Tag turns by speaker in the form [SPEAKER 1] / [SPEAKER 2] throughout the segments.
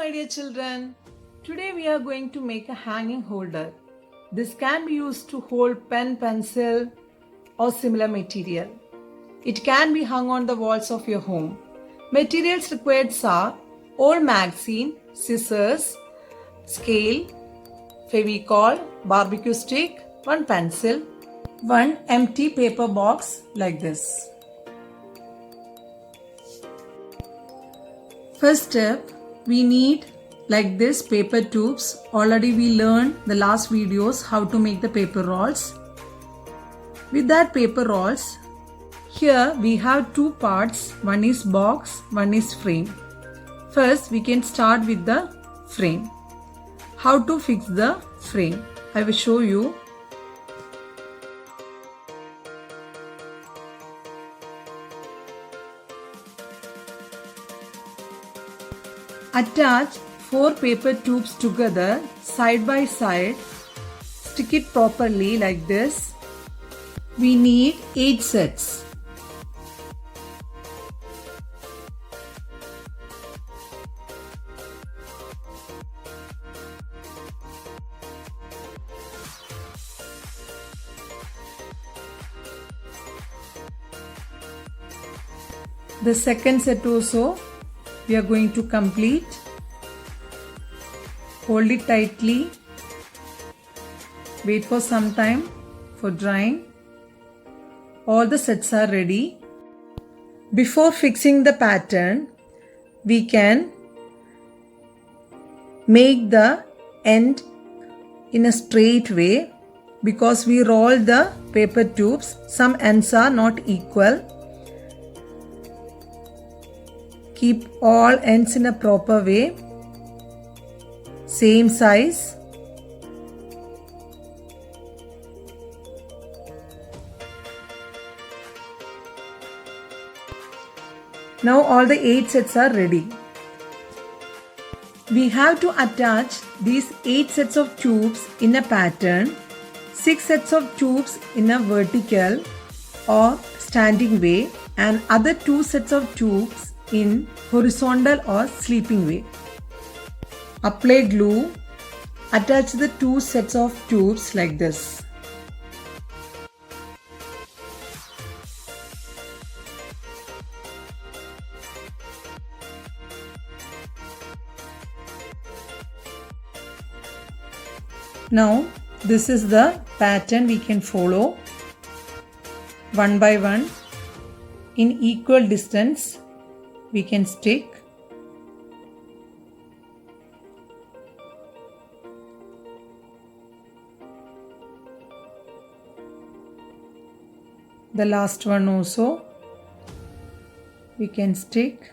[SPEAKER 1] my dear children. Today we are going to make a hanging holder. This can be used to hold pen, pencil or similar material. It can be hung on the walls of your home. Materials required are old magazine, scissors, scale, Fevicol, barbecue stick, one pencil, one empty paper box like this. First step, we need like this paper tubes. Already we learned the last videos how to make the paper rolls. With that paper rolls, here we have two parts. One is box, one is frame. First we can start with the frame. How to fix the frame? I will show you. Attach 4 paper tubes together side by side. Stick it properly like this. We need 8 sets. The second set also we are going to complete. Hold it tightly. Wait for some time for drying. All the sets are ready. Before fixing the pattern, we can make the end in a straight way because we roll the paper tubes. Some ends are not equal. Keep all ends in a proper way, same size. Now all the 8 sets are ready. We have to attach these 8 sets of tubes in a pattern, 6 sets of tubes in a vertical or standing way and other 2 sets of tubes in horizontal or sleeping way. Apply glue. Attach the 2 sets of tubes like this. Now this is the pattern we can follow one by one in equal distance. We can stick. The last one also we can stick.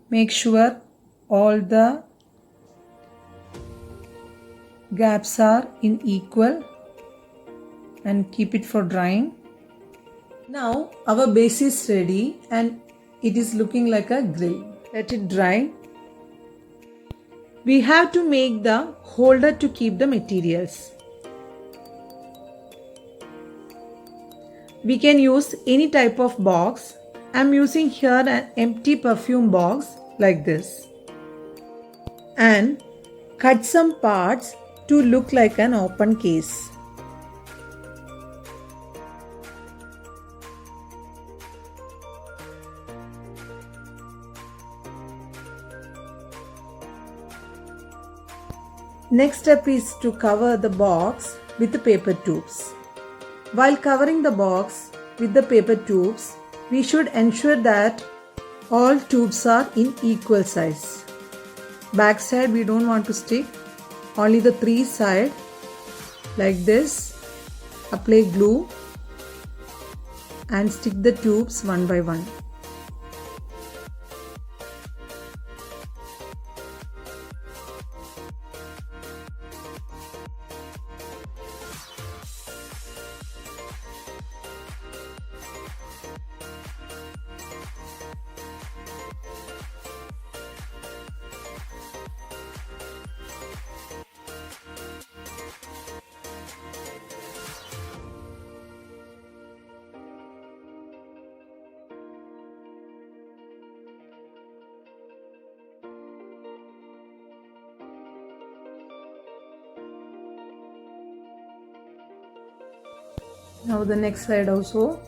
[SPEAKER 1] Make sure all the gaps are in equal and keep it for drying. Now our base is ready and it is looking like a grill. Let it dry. We have to make the holder to keep the materials. We can use any type of box. I am using here an empty perfume box like this. And cut some parts to look like an open case. Next step is to cover the box with the paper tubes. While covering the box with the paper tubes, we should ensure that all tubes are in equal size. Back side we don't want to stick, only the 3 side like this. Apply glue and stick the tubes one by one. Now the next side also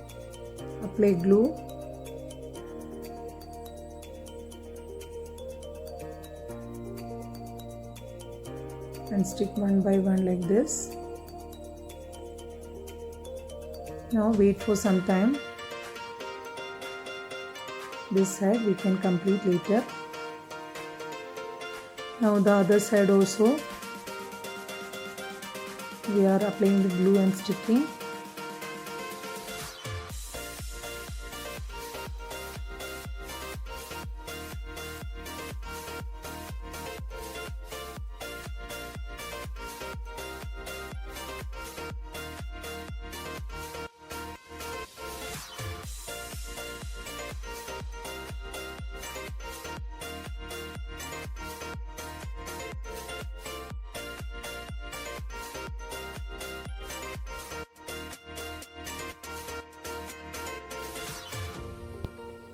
[SPEAKER 1] apply glue. And stick one by one like this. Now wait for some time. This side we can complete later. Now the other side also we are applying the glue and sticking.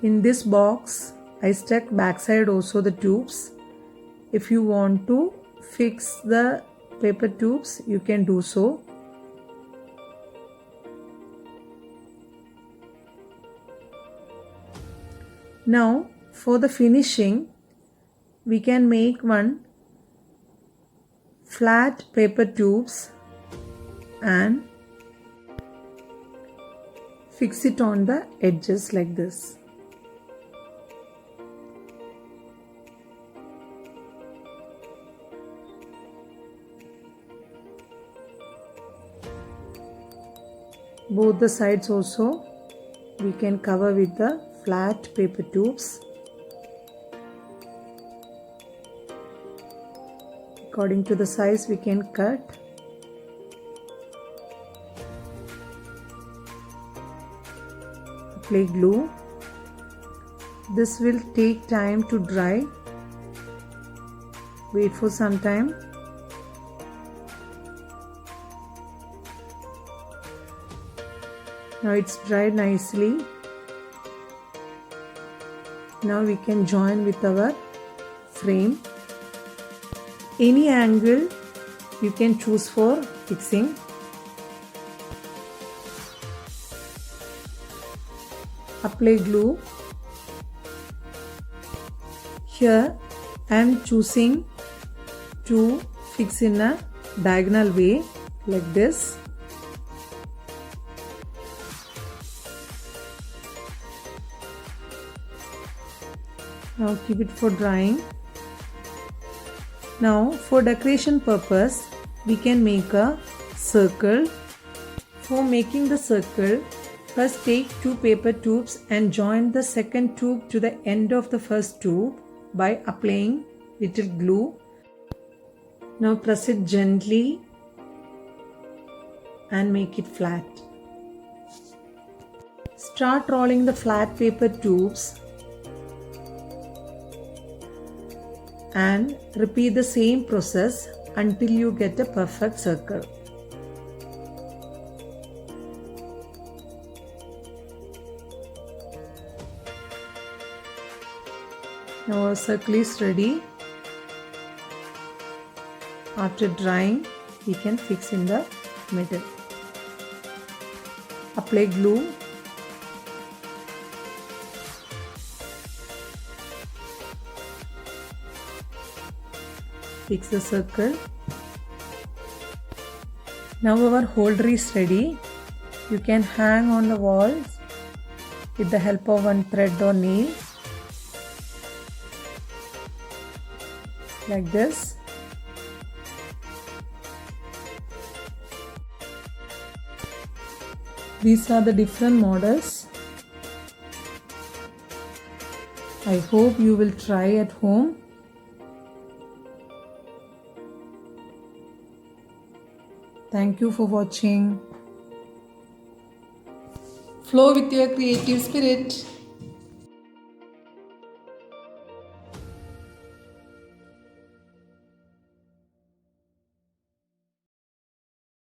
[SPEAKER 1] In this box, I stuck backside also the tubes. If you want to fix the paper tubes, you can do so. Now, for the finishing, we can make one flat paper tubes and fix it on the edges like this. Both the sides also we can cover with the flat paper tubes. According to the size we can cut. Apply glue. This will take time to dry. Wait for some time. Now it's dried nicely. Now we can join with our frame. Any angle you can choose for fixing. Apply glue. Here I am choosing to fix in a diagonal way like this. Now keep it for drying. Now for decoration purpose we can make a circle. For making the circle, first take two paper tubes and join the second tube to the end of the first tube by applying little glue. Now press it gently and make it flat. Start rolling the flat paper tubes and repeat the same process until you get a perfect circle. Now our circle is ready. After drying, we can fix in the middle. Apply glue. Fix the circle. Now our holder is ready. You can hang on the walls with the help of one thread or nail like this. These are the different models. I hope you will try at home. Thank you for watching. Flow with your creative spirit.